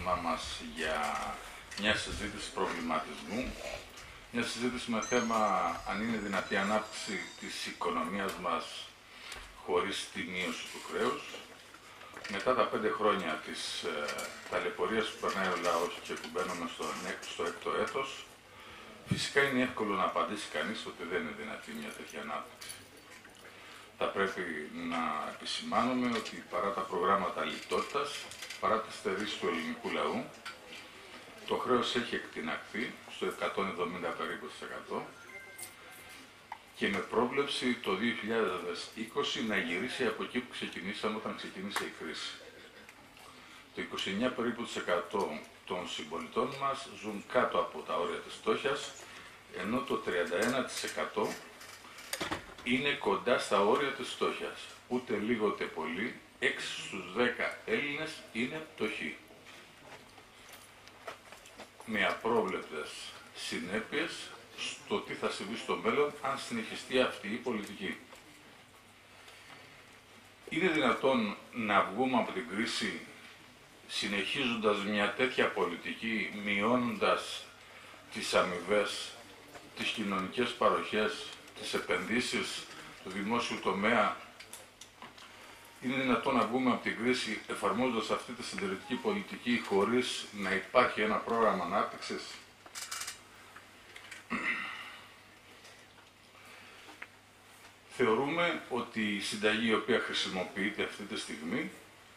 απόγευμά μας για μια συζήτηση προβληματισμού, μια συζήτηση με θέμα αν είναι δυνατή η ανάπτυξη της οικονομίας μας χωρίς τη μείωση του χρέους. Μετά τα 5 χρόνια της ταλαιπωρίας που περνάει ο λαός και που μπαίνουμε στο έκτο έτος, φυσικά είναι εύκολο να απαντήσει κανείς ότι δεν είναι δυνατή μια τέτοια ανάπτυξη. Θα πρέπει να επισημάνουμε ότι παρά τα προγράμματα λιτότητας, παρά τις στερήσεις του ελληνικού λαού, το χρέος έχει εκτιναχθεί στο 170 περίπου %, και με πρόβλεψη το 2020 να γυρίσει από εκεί που ξεκινήσαμε όταν ξεκίνησε η κρίση. Το 29 περίπου % των συμπολιτών μας ζουν κάτω από τα όρια της φτώχειας, ενώ το 31% είναι κοντά στα όρια της φτώχειας. Ούτε λίγο ούτε πολύ, 6 στους 10 Έλληνες είναι φτωχοί. Με απρόβλεπτες συνέπειες στο τι θα συμβεί στο μέλλον αν συνεχιστεί αυτή η πολιτική. Είναι δυνατόν να βγούμε από την κρίση συνεχίζοντας μια τέτοια πολιτική, μειώνοντας τις αμοιβές, τις κοινωνικές παροχές, τις επενδύσεις του δημόσιου τομέα? Είναι δυνατόν να βγούμε από την κρίση εφαρμόζοντας αυτή τη συντηρητική πολιτική χωρίς να υπάρχει ένα πρόγραμμα ανάπτυξης? Θεωρούμε ότι η συνταγή η οποία χρησιμοποιείται αυτή τη στιγμή,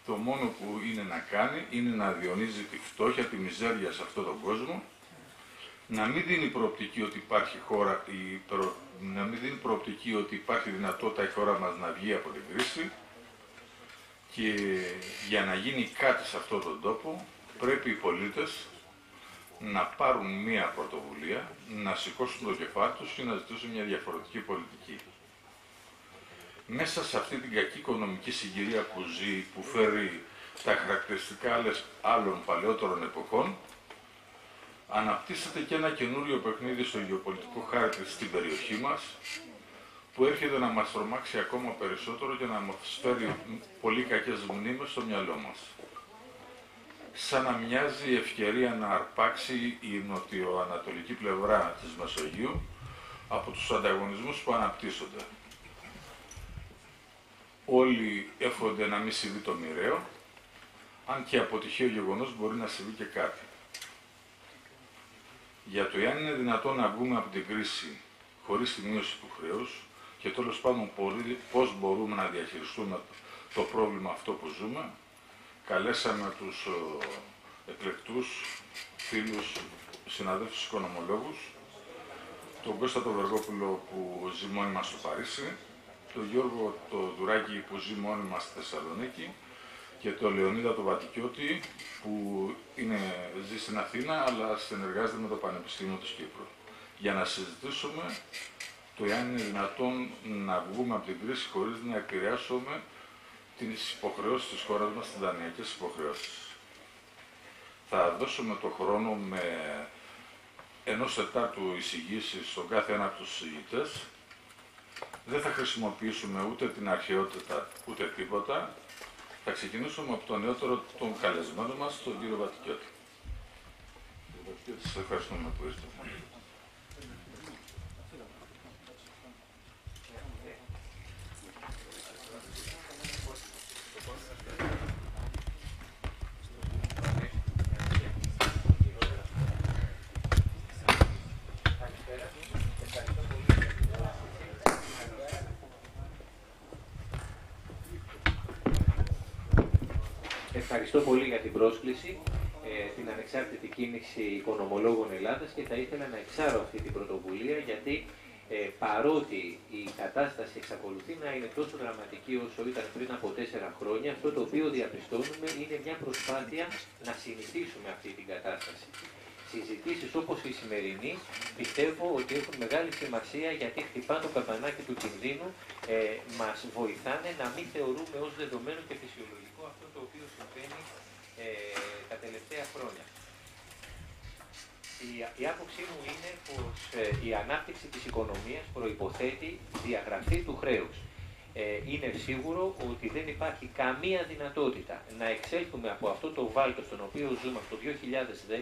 το μόνο που είναι να κάνει είναι να διονύζει τη φτώχεια, τη μιζέρια σε αυτόν τον κόσμο, να μην δίνει προοπτική ότι υπάρχει χώρα, να μην δίνει προοπτική ότι υπάρχει δυνατότητα η χώρα μας να βγει από την κρίση, και για να γίνει κάτι σε αυτόν τον τόπο πρέπει οι πολίτες να πάρουν μία πρωτοβουλία, να σηκώσουν το κεφάλι τους και να ζητήσουν μια διαφορετική πολιτική. Μέσα σε αυτή την κακή οικονομική συγκυρία που ζει, που φέρει τα χαρακτηριστικά άλλων παλαιότερων εποχών, αναπτύσσεται και ένα καινούριο παιχνίδι στο γεωπολιτικό χάρτη στην περιοχή μας, που έρχεται να μας τρομάξει ακόμα περισσότερο και να μας φέρει πολύ κακές μνήμες στο μυαλό μας. Σαν να μοιάζει η ευκαιρία να αρπάξει η νοτιοανατολική πλευρά της Μεσογείου από τους ανταγωνισμούς που αναπτύσσονται. Όλοι εύχονται να μην συμβεί το μοιραίο, αν και από τυχαίο γεγονός μπορεί να συμβεί και κάτι. Για το εάν είναι δυνατόν να βγούμε από την κρίση χωρίς τη μείωση του χρέους και τέλος πάντων πώς μπορούμε να διαχειριστούμε το πρόβλημα αυτό που ζούμε, καλέσαμε τους εκλεκτούς φίλους συναδέλφους οικονομολόγους, τον Κώστα τον Βεργόπουλο που ζει μόνιμα στο Παρίσι, τον Γιώργο το Δουράκη που ζει μόνιμα στη Θεσσαλονίκη και τον Λεωνίδα τον Βατικιώτη που ζει στην Αθήνα αλλά συνεργάζεται με το Πανεπιστήμιο της Κύπρου, για να συζητήσουμε το εάν είναι δυνατόν να βγούμε από την κρίση χωρίς να επηρεάσουμε τις υποχρεώσεις της χώρας μας, τις δανειακές υποχρεώσεις. Θα δώσουμε το χρόνο με 1/4 εισηγήσεις στον κάθε ένα από τους εισηγητές. Δεν θα χρησιμοποιήσουμε ούτε την αρχαιότητα ούτε τίποτα. Θα ξεκινήσουμε από τον νεότερο των καλεσμένων μας, τον κύριο Βατικιώτη. Σας ευχαριστούμε που ήρθατε. Ευχαριστώ πολύ για την πρόσκληση, την Ανεξάρτητη Κίνηση Οικονομολόγων Ελλάδας, και θα ήθελα να εξάρω αυτή την πρωτοβουλία γιατί παρότι η κατάσταση εξακολουθεί να είναι τόσο δραματική όσο ήταν πριν από 4 χρόνια, αυτό το οποίο διαπιστώνουμε είναι μια προσπάθεια να συνηθίσουμε αυτή την κατάσταση. Συζητήσεις όπως η σημερινή πιστεύω ότι έχουν μεγάλη σημασία γιατί χτυπάνε το καμπανάκι του κινδύνου, μας βοηθάνε να μην θεωρούμε ως δεδομένο και φυσιολογικό αυτό το οποίο συμβαίνει τα τελευταία χρόνια. Η άποψή μου είναι πως η ανάπτυξη της οικονομίας προϋποθέτει διαγραφή του χρέους. είναι σίγουρο ότι δεν υπάρχει καμία δυνατότητα να εξέλθουμε από αυτό το βάλτο στον οποίο ζούμε από το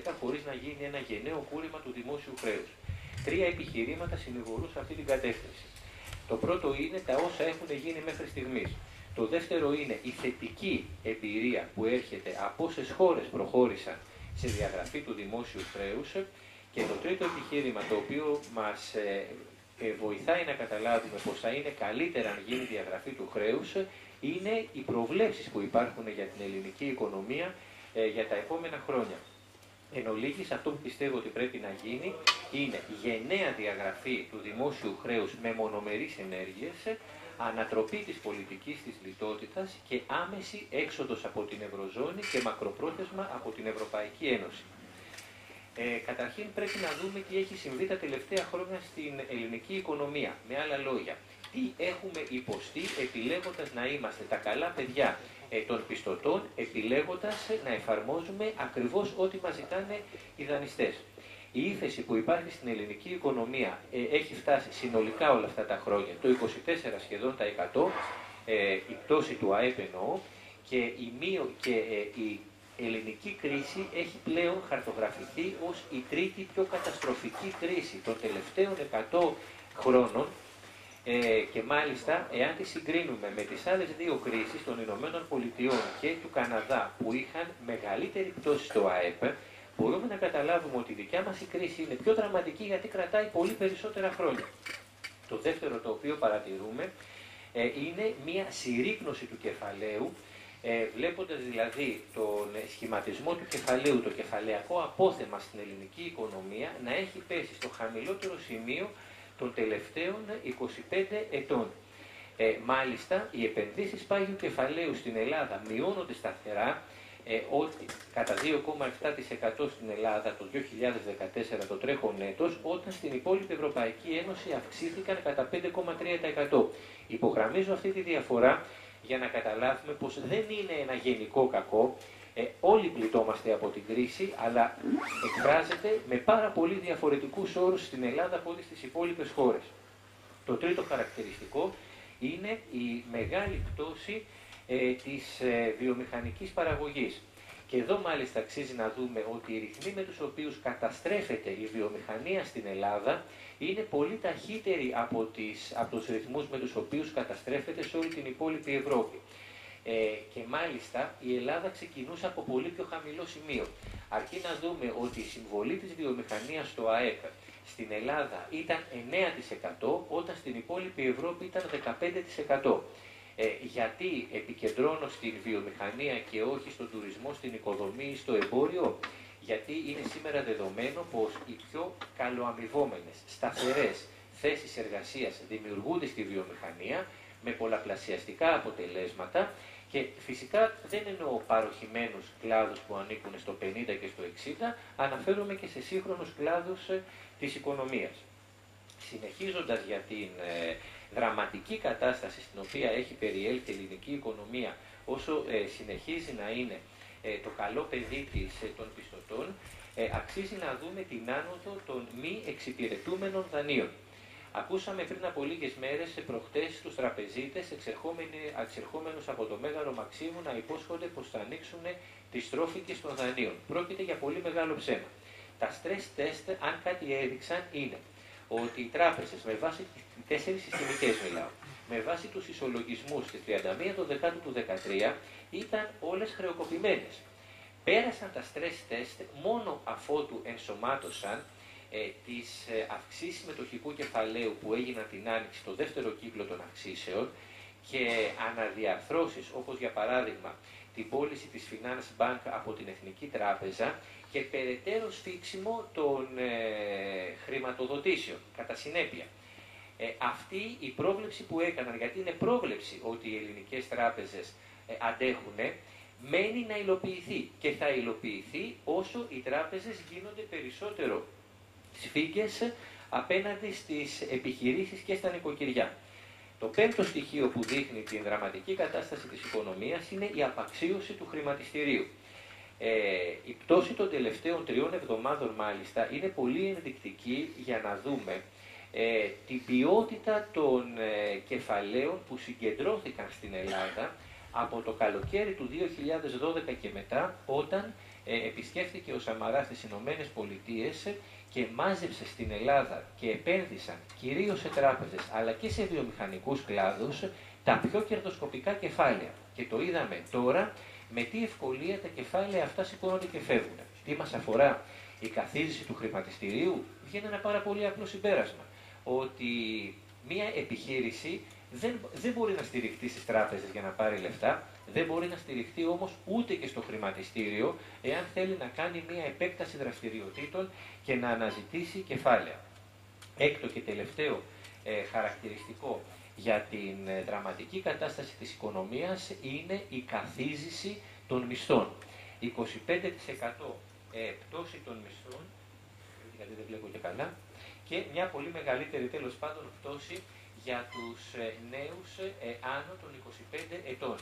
2010 χωρίς να γίνει ένα γενναίο κούρημα του δημόσιου χρέους. 3 επιχειρήματα συνηγορούν σε αυτή την κατεύθυνση. Το πρώτο είναι τα όσα έχουν γίνει μέχρι στιγμής. Το δεύτερο είναι η θετική εμπειρία που έρχεται από όσες χώρες προχώρησαν σε διαγραφή του δημόσιου χρέους. Και το τρίτο επιχείρημα, το οποίο μας βοηθάει να καταλάβουμε πως θα είναι καλύτερα αν γίνει διαγραφή του χρέους, είναι οι προβλέψεις που υπάρχουν για την ελληνική οικονομία για τα επόμενα χρόνια. Εν ολίγης, αυτό που πιστεύω ότι πρέπει να γίνει είναι γενναία διαγραφή του δημόσιου χρέους με μονομερείς ενέργειες, ανατροπή της πολιτικής της λιτότητας και άμεση έξοδος από την Ευρωζώνη και μακροπρόθεσμα από την Ευρωπαϊκή Ένωση. Καταρχήν πρέπει να δούμε τι έχει συμβεί τα τελευταία χρόνια στην ελληνική οικονομία. Με άλλα λόγια, τι έχουμε υποστεί επιλέγοντας να είμαστε τα καλά παιδιά των πιστωτών, επιλέγοντας να εφαρμόζουμε ακριβώς ό,τι μας ζητάνε οι δανειστές. Η ύφεση που υπάρχει στην ελληνική οικονομία έχει φτάσει συνολικά όλα αυτά τα χρόνια, το 24 σχεδόν τα 100, η πτώση του ΑΕΠ εννοώ, και η ελληνική κρίση έχει πλέον χαρτογραφηθεί ως η τρίτη πιο καταστροφική κρίση των τελευταίων 100 χρόνων και μάλιστα εάν τη συγκρίνουμε με τις άλλες δύο κρίσεις των Ηνωμένων Πολιτειών και του Καναδά που είχαν μεγαλύτερη πτώση στο ΑΕΠ, μπορούμε να καταλάβουμε ότι η δικιά μας η κρίση είναι πιο δραματική γιατί κρατάει πολύ περισσότερα χρόνια. Το δεύτερο το οποίο παρατηρούμε είναι μια συρρίκνωση του κεφαλαίου, βλέποντας δηλαδή τον σχηματισμό του κεφαλαίου, το κεφαλαιακό απόθεμα στην ελληνική οικονομία να έχει πέσει στο χαμηλότερο σημείο των τελευταίων 25 ετών. Μάλιστα, οι επενδύσεις πάγιου κεφαλαίου στην Ελλάδα μειώνονται σταθερά, κατά 2,7% στην Ελλάδα το 2014 το τρέχον έτος, όταν στην υπόλοιπη Ευρωπαϊκή Ένωση αυξήθηκαν κατά 5,3%. Υπογραμμίζω αυτή τη διαφορά για να καταλάβουμε πως δεν είναι ένα γενικό κακό, όλοι πληττόμαστε από την κρίση, αλλά εκφράζεται με πάρα πολύ διαφορετικούς όρους στην Ελλάδα από ό,τι στις υπόλοιπες χώρες. Το τρίτο χαρακτηριστικό είναι η μεγάλη πτώση της βιομηχανικής παραγωγής. Και εδώ μάλιστα αξίζει να δούμε ότι οι ρυθμοί με τους οποίους καταστρέφεται η βιομηχανία στην Ελλάδα είναι πολύ ταχύτεροι από τους ρυθμούς με τους οποίους καταστρέφεται σε όλη την υπόλοιπη Ευρώπη. Και μάλιστα η Ελλάδα ξεκινούσε από πολύ πιο χαμηλό σημείο. Αρκεί να δούμε ότι η συμβολή της βιομηχανίας στο ΑΕΠ στην Ελλάδα ήταν 9%, όταν στην υπόλοιπη Ευρώπη ήταν 15%. Γιατί επικεντρώνω στην βιομηχανία και όχι στον τουρισμό, στην οικοδομή ή στο εμπόριο? Γιατί είναι σήμερα δεδομένο πως οι πιο καλοαμοιβόμενες, σταθερές θέσεις εργασίας δημιουργούνται στη βιομηχανία με πολλαπλασιαστικά αποτελέσματα και φυσικά δεν εννοώ παροχημένους κλάδους που ανήκουν στο 50 και στο 60, αναφέρομαι και σε σύγχρονους κλάδους της οικονομίας. Συνεχίζοντας για την δραματική κατάσταση στην οποία έχει περιέλθει η ελληνική οικονομία, όσο συνεχίζει να είναι το καλό παιδί των πιστωτών, αξίζει να δούμε την άνοδο των μη εξυπηρετούμενων δανείων. Ακούσαμε πριν από λίγες μέρες προχτές τους τραπεζίτες εξερχόμενους από το Μέγαρο Μαξίμου να υπόσχονται πως θα ανοίξουν τις τρόφικες των δανείων. Πρόκειται για πολύ μεγάλο ψέμα. Τα stress test, αν κάτι έδειξαν, είναι ότι οι τράπεζες με βάση τις 4 συστημικές μιλάω, με βάση τους ισολογισμούς στις 31 του Δεκάτου του 2013 ήταν όλες χρεοκοπημένες. Πέρασαν τα stress test μόνο αφότου ενσωμάτωσαν τις αυξήσεις μετοχικού κεφαλαίου που έγιναν την Άνοιξη στο δεύτερο κύκλο των αυξήσεων και αναδιαρθρώσεις, όπως για παράδειγμα την πώληση της Finance Bank από την Εθνική Τράπεζα και περαιτέρω σφίξιμο των χρηματοδοτήσεων, κατά συνέπεια. Αυτή η πρόβλεψη που έκαναν, γιατί είναι πρόβλεψη ότι οι ελληνικές τράπεζες αντέχουν, μένει να υλοποιηθεί και θα υλοποιηθεί όσο οι τράπεζες γίνονται περισσότερο σφίγγες απέναντι στις επιχειρήσεις και στα νοικοκυριά. Το πέμπτο στοιχείο που δείχνει την δραματική κατάσταση της οικονομίας είναι η απαξίωση του χρηματιστηρίου. Η πτώση των τελευταίων 3 εβδομάδων μάλιστα είναι πολύ ενδεικτική για να δούμε την ποιότητα των κεφαλαίων που συγκεντρώθηκαν στην Ελλάδα από το καλοκαίρι του 2012 και μετά, όταν επισκέφθηκε ο Σαμαράς στις Ηνωμένες Πολιτείες και μάζεψε στην Ελλάδα και επένδυσαν κυρίως σε τράπεζες αλλά και σε βιομηχανικούς κλάδους τα πιο κερδοσκοπικά κεφάλαια. Και το είδαμε τώρα με τι ευκολία τα κεφάλαια αυτά σηκώνονται και φεύγουν. Τι μας αφορά η καθίζηση του χρηματιστηρίου, βγαίνει ένα πάρα πολύ απλό συμπέρασμα. Ότι μια επιχείρηση δεν μπορεί να στηριχτεί στις τράπεζες για να πάρει λεφτά, δεν μπορεί να στηριχτεί όμως ούτε και στο χρηματιστήριο, εάν θέλει να κάνει μια επέκταση δραστηριοτήτων και να αναζητήσει κεφάλαια. Έκτο και τελευταίο χαρακτηριστικό για την δραματική κατάσταση της οικονομίας είναι η καθίζηση των μισθών. 25% πτώση των μισθών, γιατί δεν βλέπω και καλά, και μια πολύ μεγαλύτερη τέλος πάντων πτώση για τους νέους άνω των 25 ετών.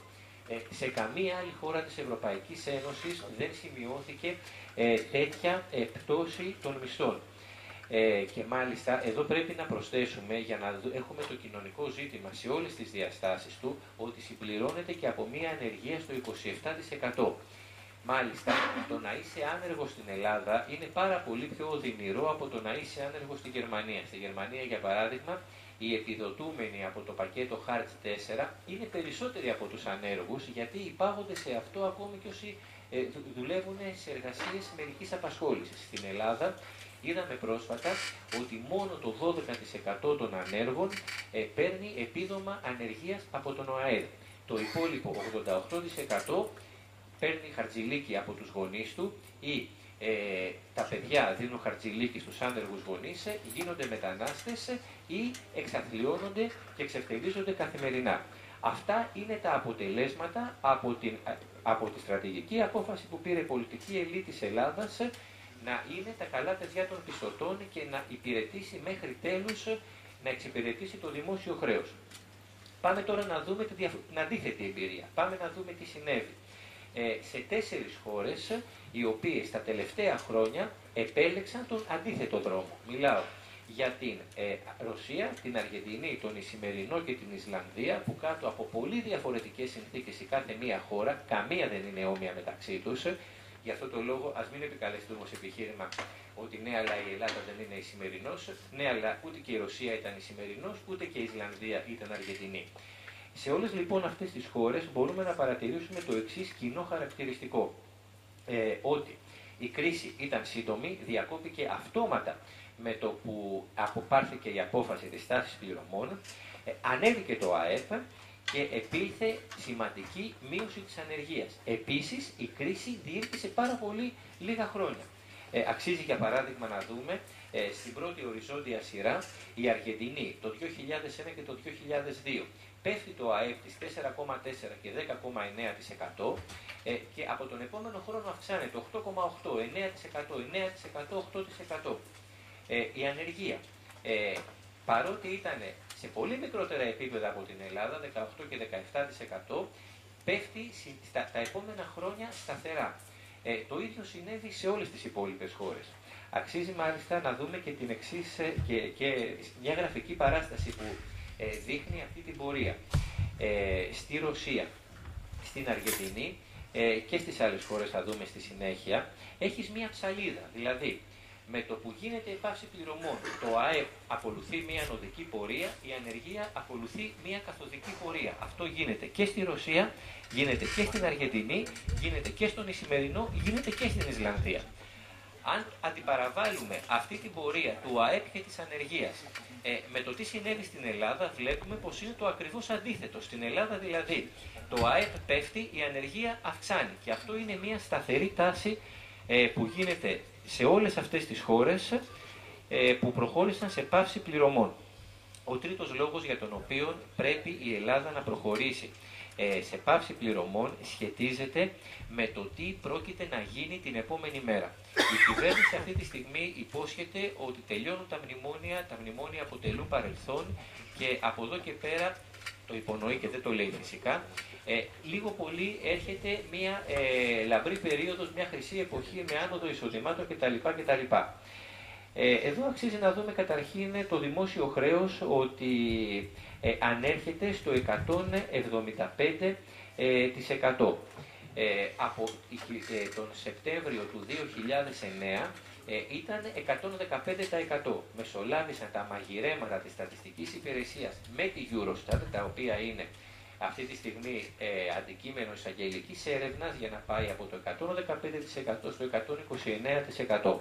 Σε καμία άλλη χώρα της Ευρωπαϊκής Ένωσης δεν σημειώθηκε τέτοια πτώση των μισθών. Και μάλιστα εδώ πρέπει να προσθέσουμε, για να έχουμε το κοινωνικό ζήτημα σε όλες τις διαστάσεις του, ότι συμπληρώνεται και από μια ανεργία στο 27%. Μάλιστα, το να είσαι άνεργος στην Ελλάδα είναι πάρα πολύ πιο οδυνηρό από το να είσαι άνεργος στη Γερμανία. Στη Γερμανία, για παράδειγμα, οι επιδοτούμενοι από το πακέτο Hartz 4 είναι περισσότεροι από τους ανέργους, γιατί υπάγονται σε αυτό ακόμη και όσοι δουλεύουν σε εργασίες μερικής απασχόλησης. Στην Ελλάδα είδαμε πρόσφατα ότι μόνο το 12% των ανέργων παίρνει επίδομα ανεργίας από τον ΟΑΕΔ. Το υπόλοιπο 88% παίρνει χαρτζηλίκι από τους γονείς του ή τα παιδιά δίνουν χαρτζηλίκι στους άνεργους γονείς, γίνονται μετανάστες ή εξαθλιώνονται και εξευτελίζονται καθημερινά. Αυτά είναι τα αποτελέσματα από τη στρατηγική απόφαση που πήρε η πολιτική ελίτ της Ελλάδας να είναι τα καλά παιδιά των πιστωτών και να υπηρετήσει μέχρι τέλους, να εξυπηρετήσει το δημόσιο χρέος. Πάμε τώρα να δούμε την αντίθετη εμπειρία. Πάμε να δούμε τι συνέβη. Σε 4 χώρες, οι οποίες τα τελευταία χρόνια επέλεξαν τον αντίθετο δρόμο. Μιλάω για την Ρωσία, την Αργεντινή, τον Ισημερινό και την Ισλανδία, που κάτω από πολύ διαφορετικές συνθήκες η κάθε μία χώρα, καμία δεν είναι όμοια μεταξύ τους. Γι' αυτό το λόγο ας μην επικαλεστούμε ως επιχείρημα ότι ναι, αλλά η Ελλάδα δεν είναι Ισημερινός, ναι, αλλά ούτε και η Ρωσία ήταν Ισημερινός, ούτε και η Ισλανδία ήταν Αργεντινή. Σε όλες λοιπόν αυτές τις χώρες μπορούμε να παρατηρήσουμε το εξής κοινό χαρακτηριστικό. Ότι η κρίση ήταν σύντομη, διακόπηκε αυτόματα με το που αποπάρθηκε η απόφαση της τάσης πληρωμών, ανέβηκε το ΑΕΠ και επήλθε σημαντική μείωση της ανεργίας. Επίσης, η κρίση διήρκησε πάρα πολύ λίγα χρόνια. Αξίζει για παράδειγμα να δούμε στην πρώτη οριζόντια σειρά η Αργεντινή το 2001 και το 2002. Πέφτει το ΑΕΠ της 4,4 και 10,9% και από τον επόμενο χρόνο αυξάνεται 8,8, 9%, 9%, 8%. Η ανεργία, παρότι ήταν σε πολύ μικρότερα επίπεδα από την Ελλάδα, 18 και 17%, πέφτει τα επόμενα χρόνια σταθερά. Το ίδιο συνέβη σε όλες τις υπόλοιπες χώρες. Αξίζει μάλιστα να δούμε και την εξής και μια γραφική παράσταση που δείχνει αυτή την πορεία. Στη Ρωσία, στην Αργεντινή και στις άλλες χώρες θα δούμε στη συνέχεια, έχεις μια ψαλίδα, δηλαδή με το που γίνεται η πάυση πληρωμών, το ΑΕΠ ακολουθεί μια ανωδική πορεία, η ανεργία ακολουθεί μια καθοδική πορεία. Αυτό γίνεται και στη Ρωσία, γίνεται και στην Αργεντινή, γίνεται και στον Ισημερινό, γίνεται και στην Ισλανδία. Αν αντιπαραβάλλουμε αυτή την πορεία του ΑΕΠ και της ανεργίας με το τι συνέβη στην Ελλάδα, βλέπουμε πως είναι το ακριβώς αντίθετο. Στην Ελλάδα δηλαδή το ΑΕΠ πέφτει, η ανεργία αυξάνει και αυτό είναι μια σταθερή τάση που γίνεται σε όλες αυτές τις χώρες που προχώρησαν σε πάυση πληρωμών. Ο τρίτος λόγος για τον οποίο πρέπει η Ελλάδα να προχωρήσει σε πάυση πληρωμών σχετίζεται με το τι πρόκειται να γίνει την επόμενη μέρα. Η κυβέρνηση αυτή τη στιγμή υπόσχεται ότι τελειώνουν τα μνημόνια αποτελούν παρελθόν και από εδώ και πέρα, το υπονοεί και δεν το λέει φυσικά, λίγο πολύ έρχεται μια λαμπρή περίοδος, μια χρυσή εποχή με άνοδο εισοδημάτων κτλ. Εδώ αξίζει να δούμε καταρχήν το δημόσιο χρέος ότι ανέρχεται στο 175%. Από τον Σεπτέμβριο του 2009 ήταν 115%. Μεσολάβησαν τα μαγειρέματα της Στατιστικής Υπηρεσίας με τη Eurostat, τα οποία είναι αυτή τη στιγμή αντικείμενο εισαγγελικής έρευνας για να πάει από το 115% στο 129%.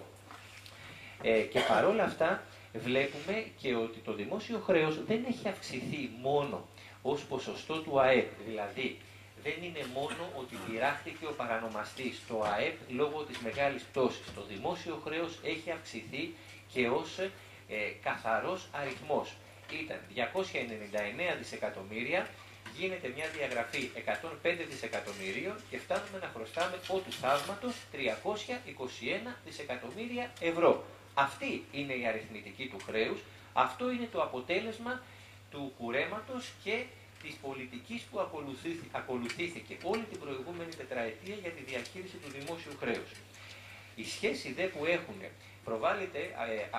Και παρόλα αυτά βλέπουμε και ότι το δημόσιο χρέος δεν έχει αυξηθεί μόνο ως ποσοστό του ΑΕΠ, δηλαδή δεν είναι μόνο ότι πειράχτηκε ο παρανομαστής στο ΑΕΠ λόγω της μεγάλης πτώσης. Το δημόσιο χρέος έχει αυξηθεί και ως καθαρός αριθμός. Ήταν 299 δισεκατομμύρια, γίνεται μια διαγραφή 105 δισεκατομμυρίων και φτάνουμε να χρωστάμε ό του θαύματος 321 δισεκατομμύρια ευρώ. Αυτή είναι η αριθμητική του χρέους, αυτό είναι το αποτέλεσμα του κουρέματος και της πολιτικής που ακολουθήθηκε όλη την προηγούμενη τετραετία για τη διαχείριση του δημόσιου χρέους. Η σχέση δε που έχουν προβάλλεται,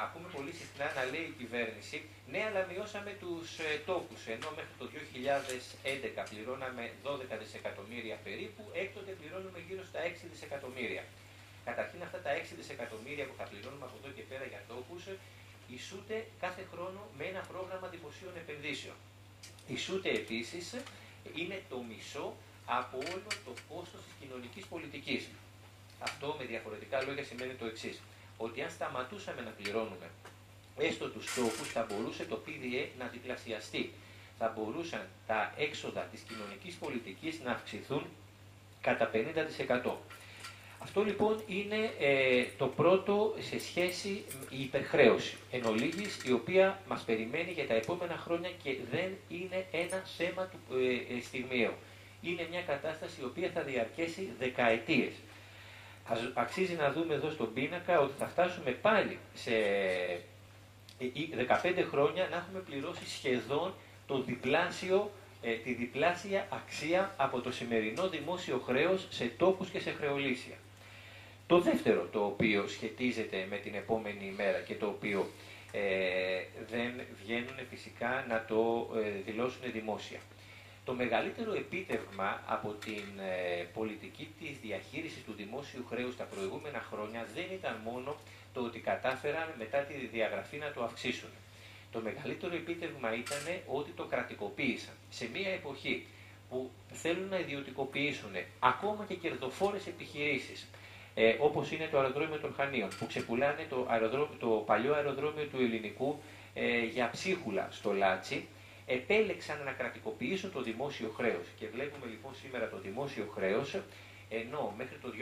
ακούμε πολύ συχνά να λέει η κυβέρνηση, ναι, αλλά μειώσαμε τους τόκους, ενώ μέχρι το 2011 πληρώναμε 12 δισεκατομμύρια περίπου, έκτοτε πληρώνουμε γύρω στα 6 δισεκατομμύρια. Καταρχήν αυτά τα 6 δισεκατομμύρια που θα πληρώνουμε από εδώ και πέρα για τόκους, ισούται κάθε χρόνο με ένα πρόγραμμα δημοσίων επενδύσεων. Ισούται επίσης, είναι το μισό από όλο το κόστος της κοινωνικής πολιτικής. Αυτό με διαφορετικά λόγια σημαίνει το εξής, ότι αν σταματούσαμε να πληρώνουμε έστω τους τόκους, θα μπορούσε το PDE να διπλασιαστεί. Θα μπορούσαν τα έξοδα της κοινωνικής πολιτικής να αυξηθούν κατά 50%. Αυτό λοιπόν είναι το πρώτο σε σχέση με η υπερχρέωση, εν ολίγης, η οποία μας περιμένει για τα επόμενα χρόνια και δεν είναι ένα θέμα του στιγμιαίο. Είναι μια κατάσταση η οποία θα διαρκέσει δεκαετίες. Αξίζει να δούμε εδώ στον πίνακα ότι θα φτάσουμε πάλι σε 15 χρόνια να έχουμε πληρώσει σχεδόν το διπλάσιο, τη διπλάσια αξία από το σημερινό δημόσιο χρέος σε τόκους και σε χρεολύσια. Το δεύτερο το οποίο σχετίζεται με την επόμενη ημέρα και το οποίο δεν βγαίνουν φυσικά να το δηλώσουν δημόσια. Το μεγαλύτερο επίτευγμα από την πολιτική της διαχείρισης του δημόσιου χρέους τα προηγούμενα χρόνια δεν ήταν μόνο το ότι κατάφεραν μετά τη διαγραφή να το αυξήσουν. Το μεγαλύτερο επίτευγμα ήταν ότι το κρατικοποίησαν. Σε μια εποχή που θέλουν να ιδιωτικοποιήσουν ακόμα και κερδοφόρες επιχειρήσεις, όπως είναι το αεροδρόμιο των Χανίων, που ξεπουλάνε το παλιό αεροδρόμιο του Ελληνικού για ψίχουλα στο Λάτσι, επέλεξαν να κρατικοποιήσουν το δημόσιο χρέος. Και βλέπουμε λοιπόν σήμερα το δημόσιο χρέος, ενώ μέχρι το 2010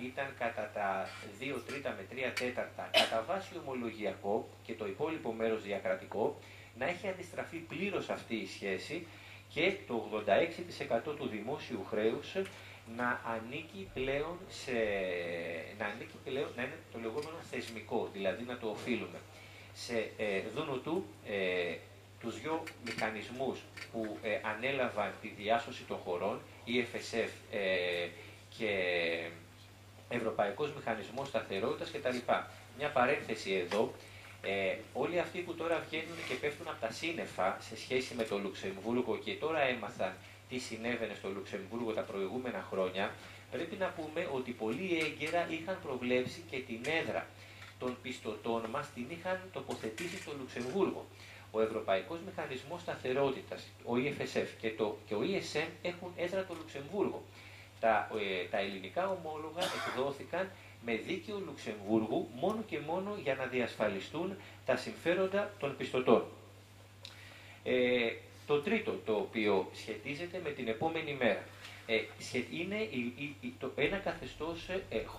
ήταν κατά τα 2 τρίτα με 3 τέταρτα κατά βάση ομολογιακό και το υπόλοιπο μέρος διακρατικό, να έχει αντιστραφεί πλήρως αυτή η σχέση και το 86% του δημόσιου χρέους να ανήκει πλέον να είναι το λεγόμενο θεσμικό, δηλαδή να το οφείλουμε σε δούνου τους δύο μηχανισμούς που ανέλαβαν τη διάσωση των χωρών, η FSF και Ευρωπαϊκός Μηχανισμός Σταθερότητας κτλ. Μια παρένθεση εδώ, όλοι αυτοί που τώρα βγαίνουν και πέφτουν από τα σύννεφα σε σχέση με το Λουξεμβούργο και τώρα έμαθαν τι συνέβαινε στο Λουξεμβούργο τα προηγούμενα χρόνια, πρέπει να πούμε ότι πολύ έγκαιρα είχαν προβλέψει και την έδρα των πιστωτών μας, την είχαν τοποθετήσει στο Λουξεμβούργο. Ο Ευρωπαϊκός Μηχανισμός Σταθερότητας, ο EFSF και ο ESM έχουν έδρα το Λουξεμβούργο. Τα ελληνικά ομόλογα εκδόθηκαν με δίκαιο Λουξεμβούργου μόνο και μόνο για να διασφαλιστούν τα συμφέροντα των πιστωτών. Το τρίτο το οποίο σχετίζεται με την επόμενη μέρα είναι ένα καθεστώς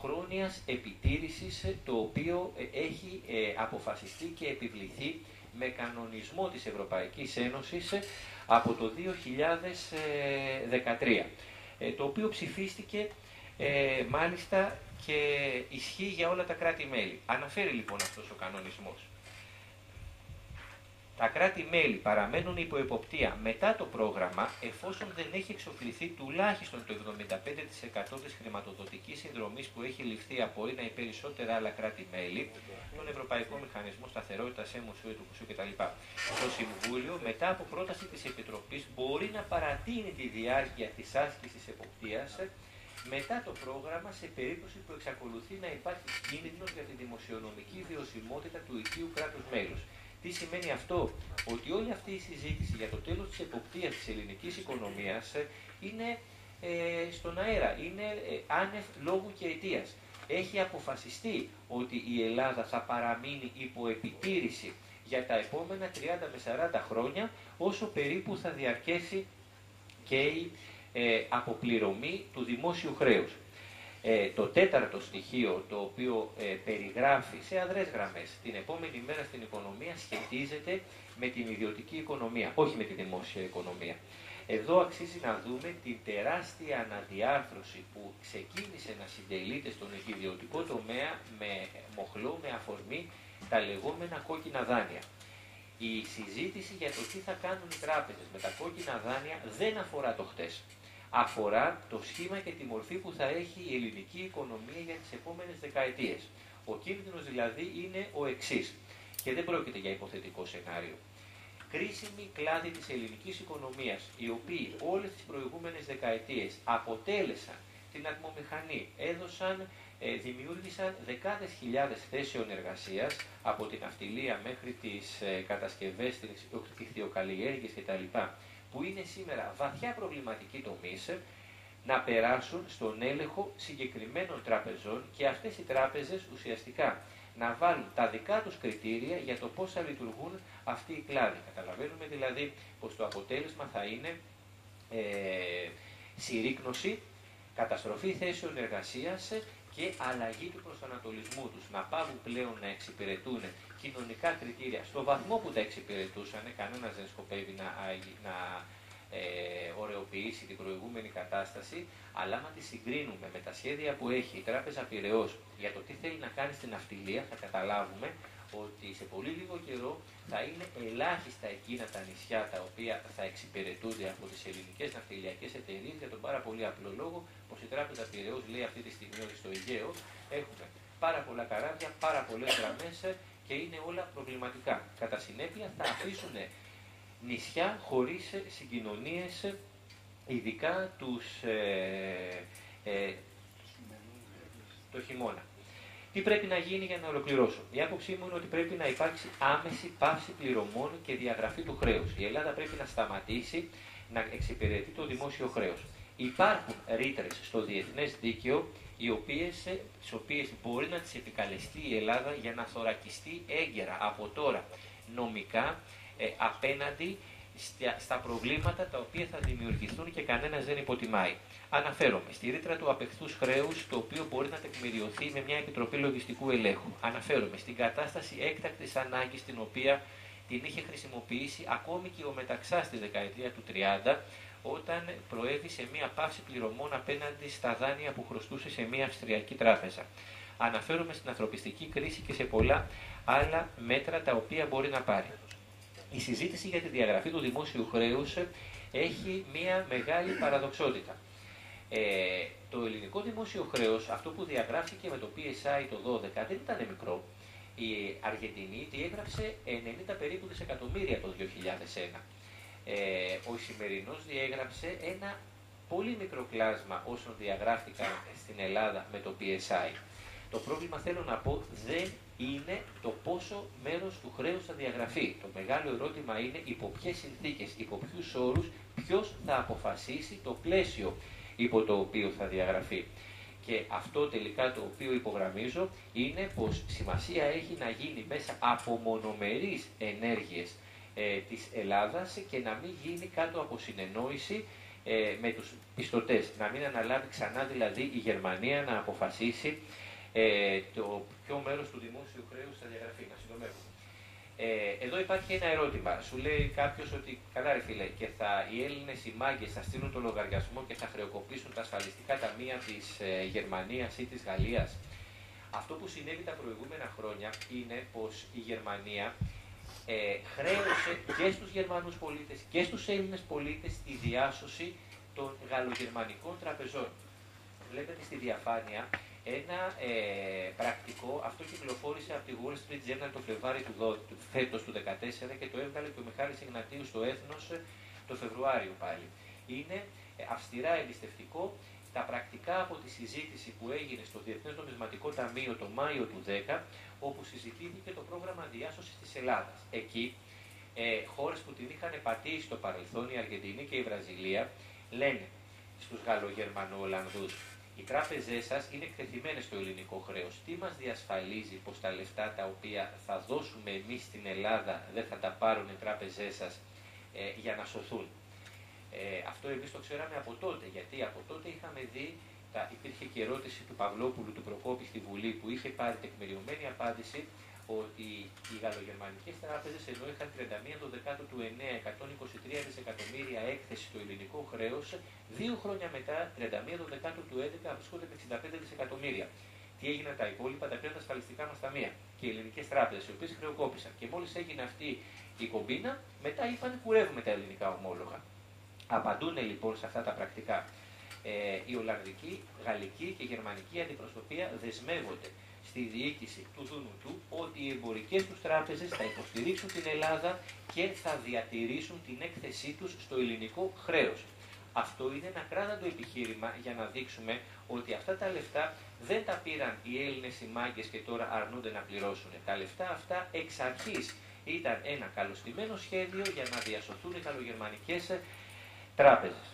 χρόνιας επιτήρησης το οποίο έχει αποφασιστεί και επιβληθεί με κανονισμό της Ευρωπαϊκής Ένωσης από το 2013, το οποίο ψηφίστηκε μάλιστα και ισχύει για όλα τα κράτη-μέλη. Αναφέρει λοιπόν αυτός ο κανονισμός. Τα κράτη-μέλη παραμένουν υπό εποπτεία μετά το πρόγραμμα, εφόσον δεν έχει εξοφληθεί τουλάχιστον το 75% της χρηματοδοτικής συνδρομής που έχει ληφθεί από ένα ή περισσότερα άλλα κράτη-μέλη, τον Ευρωπαϊκό Μηχανισμό Σταθερότητας, ΕΜΟΣΥ, κτλ. Το Συμβούλιο, μετά από πρόταση της Επιτροπής, μπορεί να παρατείνει τη διάρκεια της άσκησης εποπτείας μετά το πρόγραμμα σε περίπτωση που εξακολουθεί να υπάρχει κίνδυνος για τη δημοσιονομική βιωσιμότητα του οικείου κράτους μέλους. Τι σημαίνει αυτό? Ότι όλη αυτή η συζήτηση για το τέλος της εποπτείας της ελληνικής οικονομίας είναι στον αέρα, είναι άνευ λόγου και αιτίας. Έχει αποφασιστεί ότι η Ελλάδα θα παραμείνει υπό επιτήρηση για τα επόμενα 30 με 40 χρόνια, όσο περίπου θα διαρκέσει και η αποπληρωμή του δημόσιου χρέους. Το τέταρτο στοιχείο, το οποίο περιγράφει σε αδρές γραμμές την επόμενη μέρα στην οικονομία, σχετίζεται με την ιδιωτική οικονομία, όχι με τη δημόσια οικονομία. Εδώ αξίζει να δούμε την τεράστια αναδιάρθρωση που ξεκίνησε να συντελείται στον ιδιωτικό τομέα με μοχλό, με αφορμή τα λεγόμενα κόκκινα δάνεια. Η συζήτηση για το τι θα κάνουν οι τράπεζες με τα κόκκινα δάνεια δεν αφορά το χτες. Αφορά το σχήμα και τη μορφή που θα έχει η ελληνική οικονομία για τις επόμενες δεκαετίες. Ο κίνδυνος δηλαδή είναι ο εξής, και δεν πρόκειται για υποθετικό σενάριο. Κρίσιμοι κλάδοι της ελληνικής οικονομίας, οι οποίοι όλες τις προηγούμενες δεκαετίες αποτέλεσαν την ατμομηχανή, δημιούργησαν δεκάδες χιλιάδες θέσεων εργασίας, από την ναυτιλία μέχρι τις κατασκευές, τις ηχθειοκαλλιέργειες κτλ., που είναι σήμερα βαθιά προβληματικοί τομείς, να περάσουν στον έλεγχο συγκεκριμένων τραπεζών και αυτές οι τράπεζες ουσιαστικά να βάλουν τα δικά τους κριτήρια για το πώς θα λειτουργούν αυτοί οι κλάδοι. Καταλαβαίνουμε δηλαδή πως το αποτέλεσμα θα είναι συρρίκνωση, καταστροφή θέσεων εργασίας και αλλαγή του προσανατολισμού τους. Να πάβουν πλέον να εξυπηρετούν κοινωνικά κριτήρια στο βαθμό που τα εξυπηρετούσαν. Κανένας δεν σκοπεύει να ωρεοποιήσει την προηγούμενη κατάσταση, αλλά άμα τη συγκρίνουμε με τα σχέδια που έχει η Τράπεζα Πειραιώς για το τι θέλει να κάνει στην ναυτιλία, θα καταλάβουμε ότι σε πολύ λίγο καιρό θα είναι ελάχιστα εκείνα τα νησιά τα οποία θα εξυπηρετούνται από τις ελληνικές ναυτιλιακές εταιρείες, για τον πάρα πολύ απλό λόγο πως η Τράπεζα Πειραιώς λέει αυτή τη στιγμή ότι στο Αιγαίο έχουμε πάρα πολλά καράβια, πάρα πολλές γραμμές και είναι όλα προβληματικά. Κατά συνέπεια θα αφήσουν νησιά χωρίς συγκοινωνίες, ειδικά το χειμώνα. Τι πρέπει να γίνει για να ολοκληρώσω? Η άποψή μου είναι ότι πρέπει να υπάρξει άμεση πάυση πληρωμών και διαγραφή του χρέους. Η Ελλάδα πρέπει να σταματήσει να εξυπηρετεί το δημόσιο χρέος. Υπάρχουν ρήτρες στο διεθνές δίκαιο, τις οποίες μπορεί να τις επικαλεστεί η Ελλάδα για να θωρακιστεί έγκαιρα από τώρα νομικά απέναντι στα προβλήματα τα οποία θα δημιουργηθούν και κανένας δεν υποτιμάει. Αναφέρομαι στη ρήτρα του απεχθούς χρέους, το οποίο μπορεί να τεκμηριωθεί με μια επιτροπή λογιστικού ελέγχου. Αναφέρομαι στην κατάσταση έκτακτης ανάγκης, την οποία την είχε χρησιμοποιήσει ακόμη και ο Μεταξάς στη δεκαετία του 30, όταν προέβη σε μια πάυση πληρωμών απέναντι στα δάνεια που χρωστούσε σε μια αυστριακή τράπεζα. Αναφέρομαι στην ανθρωπιστική κρίση και σε πολλά άλλα μέτρα τα οποία μπορεί να πάρει. Η συζήτηση για τη διαγραφή του δημόσιου χρέους έχει μια μεγάλη παραδοξότητα. Το ελληνικό δημόσιο χρέος, αυτό που διαγράφηκε με το PSI το 12, δεν ήταν μικρό. Η Αργεντινή διέγραψε 90 περίπου δισεκατομμύρια το 2001. Ο Ισημερινός διέγραψε ένα πολύ μικρό κλάσμα όσων διαγράφηκαν στην Ελλάδα με το PSI. Το πρόβλημα, θέλω να πω, δεν είναι το πόσο μέρος του χρέους θα διαγραφεί. Το μεγάλο ερώτημα είναι υπό ποιες συνθήκες, υπό ποιους όρους, ποιος θα αποφασίσει το πλαίσιο υπό το οποίο θα διαγραφεί. Και αυτό τελικά το οποίο υπογραμμίζω είναι πως σημασία έχει να γίνει μέσα από μονομερείς ενέργειες της Ελλάδας και να μην γίνει κάτω από συνεννόηση με τους πιστωτές. Να μην αναλάβει ξανά δηλαδή η Γερμανία να αποφασίσει το ποιο μέρος του δημόσιου χρέους θα διαγραφεί. Να συντομεύω. Εδώ υπάρχει ένα ερώτημα. Σου λέει κάποιος ότι καλά ρε φίλε, και οι Έλληνες οι μάγκες θα στείλουν το λογαριασμό και θα χρεοκοπήσουν τα ασφαλιστικά ταμεία της Γερμανίας ή της Γαλλίας. Αυτό που συνέβη τα προηγούμενα χρόνια είναι πως η Γερμανία χρέωσε και στους Γερμανούς πολίτες και στους Έλληνες πολίτες τη διάσωση των γαλλογερμανικών τραπεζών. Βλέπετε στη διαφάνεια ένα πρακτικό, αυτό κυκλοφόρησε από τη Wall Street Journal το Φλεβάρι του φέτος του 2014 και το έβγαλε και ο Μιχάλης Ιγνατίου στο Έθνος το Φεβρουάριο πάλι. Είναι αυστηρά εμπιστευτικό. Τα πρακτικά από τη συζήτηση που έγινε στο Διεθνές Νομισματικό Ταμείο το Μάιο του 2010, όπου συζητήθηκε το πρόγραμμα διάσωσης της Ελλάδας. Εκεί, χώρες που την είχαν πατήσει στο παρελθόν, η Αργεντινή και η Βραζιλία, λένε στους Γαλλογερμανο-Ολλανδούς: οι τράπεζές σας είναι εκτεθειμένες στο ελληνικό χρέος. Τι μας διασφαλίζει πως τα λεφτά τα οποία θα δώσουμε εμείς στην Ελλάδα δεν θα τα πάρουν οι τράπεζές σας για να σωθούν? Αυτό εμείς το ξέραμε από τότε, γιατί από τότε είχαμε δει, υπήρχε και ερώτηση του Παυλόπουλου του Προκόπη στη Βουλή που είχε πάρει τεκμηριωμένη απάντηση ότι οι γαλλογερμανικές τράπεζες, ενώ είχαν 31 του 9, 123 δισεκατομμύρια έκθεση στο ελληνικό χρέος, 2 χρόνια μετά, 31 του 11, βρίσκονται με 65 δισεκατομμύρια. Τι έγιναν τα υπόλοιπα? Τα πήραν τα ασφαλιστικά μας ταμεία και οι ελληνικές τράπεζες, οι οποίες χρεοκόπησαν. Και μόλις έγινε αυτή η κομπίνα, μετά είπαν κουρεύουμε τα ελληνικά ομόλογα. Απαντούν λοιπόν σε αυτά τα πρακτικά. Η Ολλανδική, Γαλλική και Γερμανική αντιπροσωπεία δεσμεύονται στη διοίκηση του ΔΝΤ ότι οι εμπορικές τους τράπεζες θα υποστηρίξουν την Ελλάδα και θα διατηρήσουν την έκθεσή τους στο ελληνικό χρέος. Αυτό είναι ένα κράτατο επιχείρημα για να δείξουμε ότι αυτά τα λεφτά δεν τα πήραν οι Έλληνες οι μάγκες και τώρα αρνούνται να πληρώσουν. Τα λεφτά αυτά εξ αρχής ήταν ένα καλωστημένο σχέδιο για να διασωθούν οι γαλλογερμανικές τράπεζες.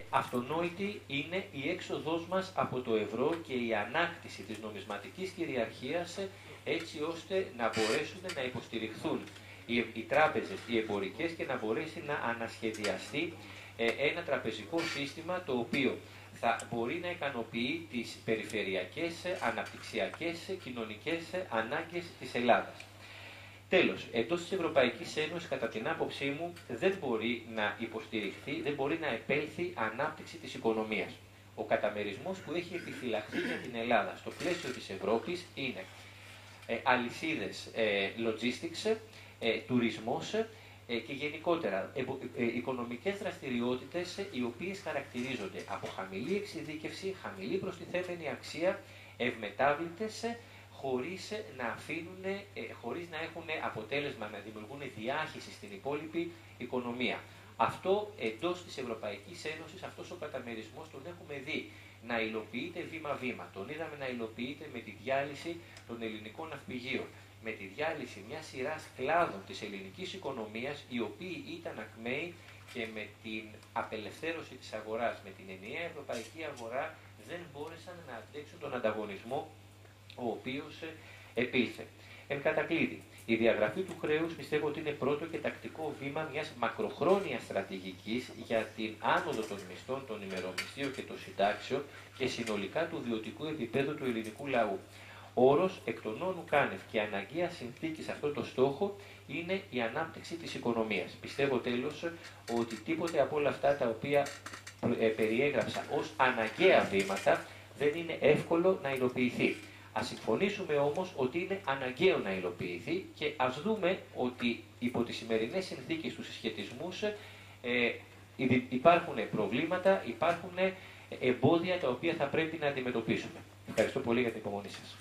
Αυτονόητη είναι η έξοδός μας από το ευρώ και η ανάκτηση της νομισματικής κυριαρχίας έτσι ώστε να μπορέσουν να υποστηριχθούν οι τράπεζες, οι εμπορικές και να μπορέσει να ανασχεδιαστεί ένα τραπεζικό σύστημα το οποίο θα μπορεί να ικανοποιεί τις περιφερειακές, αναπτυξιακές, κοινωνικές ανάγκες της Ελλάδας. Τέλος, εντός της Ευρωπαϊκής Ένωσης, κατά την άποψή μου, δεν μπορεί να υποστηριχθεί, δεν μπορεί να επέλθει ανάπτυξη της οικονομίας. Ο καταμερισμός που έχει επιφυλαχθεί για την Ελλάδα στο πλαίσιο της Ευρώπης είναι αλυσίδες logistics, τουρισμός και γενικότερα οικονομικές δραστηριότητες οι οποίες χαρακτηρίζονται από χαμηλή εξειδίκευση, χαμηλή προστιθέμενη αξία, ευμετάβλητες, χωρίς να έχουν αποτέλεσμα να δημιουργούν διάχυση στην υπόλοιπη οικονομία. Αυτό εντός της Ευρωπαϊκής Ένωσης, αυτός ο καταμερισμός τον έχουμε δει να υλοποιείται βήμα-βήμα. Τον είδαμε να υλοποιείται με τη διάλυση των ελληνικών ναυπηγείων, με τη διάλυση μιας σειράς κλάδων της ελληνικής οικονομίας, οι οποίοι ήταν ακμαίοι και με την απελευθέρωση της αγοράς, με την ενιαία ευρωπαϊκή αγορά, δεν μπόρεσαν να αντέξουν τον ανταγωνισμό ο οποίος επήλθε. Εν κατακλείδη, η διαγραφή του χρέους πιστεύω ότι είναι πρώτο και τακτικό βήμα μιας μακροχρόνιας στρατηγικής για την άνοδο των μισθών, των ημερομισθείων και των συντάξεων και συνολικά του βιωτικού επίπεδου του ελληνικού λαού. Όρος εκ των όνου κάνευ και αναγκαία συνθήκη σε αυτό το στόχο είναι η ανάπτυξη της οικονομίας. Πιστεύω τέλος ότι τίποτε από όλα αυτά τα οποία περιέγραψα ως αναγκαία βήματα δεν είναι εύκολο να υλοποιηθεί. Ας συμφωνήσουμε όμως ότι είναι αναγκαίο να υλοποιηθεί και ας δούμε ότι υπό τις σημερινές συνθήκες του συσχετισμούς υπάρχουν προβλήματα, υπάρχουν εμπόδια τα οποία θα πρέπει να αντιμετωπίσουμε. Ευχαριστώ πολύ για την υπομονή σας.